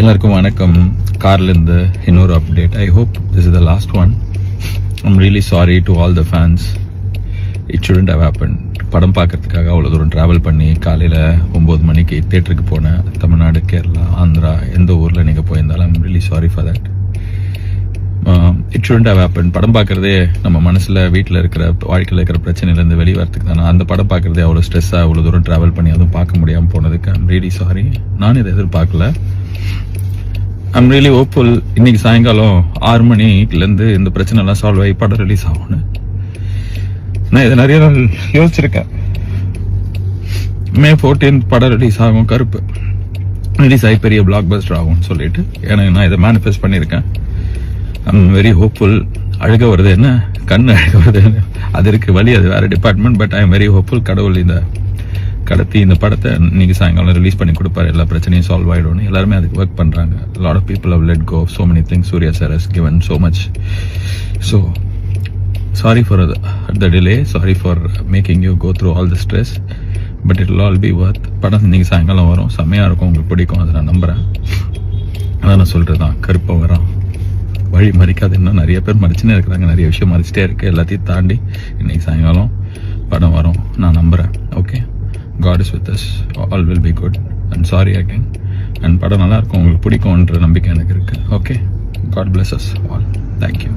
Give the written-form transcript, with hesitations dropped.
எல்லாருக்கும் வணக்கம். கார்லேருந்து இன்னொரு update. I hope this is the last one. I'm really sorry to all the fans. It shouldn't have happened. படம் பார்க்கறதுக்காக அவ்வளோ தூரம் ட்ராவல் பண்ணி காலையில் 9 மணிக்கு தேட்டருக்கு போனேன். தமிழ்நாடு, கேரளா, ஆந்திரா, எந்த ஊரில் நீங்கள் போயிருந்தாலும் I'm really sorry for that. It shouldn't have happened. படம் பார்க்குறதே நம்ம மனசில் வீட்டில் இருக்கிற வாழ்க்கையில் இருக்கிற பிரச்சனையிலேருந்து வெளியே வரத்துக்கு தானே. அந்த படம் பார்க்குறதே அவ்வளோ ஸ்ட்ரெஸ்ஸாக அவ்வளோ தூரம் ட்ராவல் பண்ணி அதுவும் பார்க்க முடியாமல் போனதுக்கு ஐம் ரியலி சாரி. நான் இதை எதிர்பார்க்கல. I'm really hopeful. இன்னைக்கு சாயங்காலம் 6 மணிலேருந்து இந்த பிரச்சனைலாம் சால்வ் ஆகி படம் ரிலீஸ் ஆகும்னு நான் இதை நிறைய நாள் யோசிச்சிருக்கேன். May 14 படம் ரிலீஸ் ஆகும். கருப்பு ரிலீஸ் ஆகி பெரிய பிளாக் பஸ்டர் ஆகும்னு சொல்லிட்டு எனக்கு நான் இதை மேனிஃபெஸ்ட் பண்ணியிருக்கேன். I'm very hopeful. அழுக வருது என்ன, கண் அழுக வருது என்ன, அது இருக்கு வழி, அது வேற department. But I am very hopeful. கடவுள் இந்த கடத்தி இந்த படத்தை இன்னைக்கு சாயங்காலம் ரிலீஸ் பண்ணி கொடுப்பாரு. எல்லா பிரச்சனையும் சால்வ் ஆகிடும்னு எல்லாருமே அதுக்கு ஒர்க் பண்ணுறாங்க. Lot of people have let go of so many things. Suriya sir has given so much. So sorry for the delay. Sorry for making you go through all the stress. But it will all be worth. படம் இன்னைக்கு சாயங்காலம் வரும். செம்மையாக இருக்கும், உங்களுக்கு பிடிக்கும், அதை நான் நம்புகிறேன். அதான் நான் சொல்கிறது தான், கருப்பை வரான் வழி மறிக்காது. இன்னும் நிறைய பேர் மறிச்சுன்னே இருக்கிறாங்க. நிறைய விஷயம் மறிச்சிட்டே இருக்குது. எல்லாத்தையும் தாண்டி இன்னைக்கு சாயங்காலம் படம் வரும், நான் நம்புகிறேன். Okay, God is with us. All will be good. And sorry again. And படம் நல்லா இருக்கும், உங்களுக்கு பிடிக்கும்ன்ற நம்பிக்கை எனக்கு இருக்குது. Okay, God bless us all. Thank you.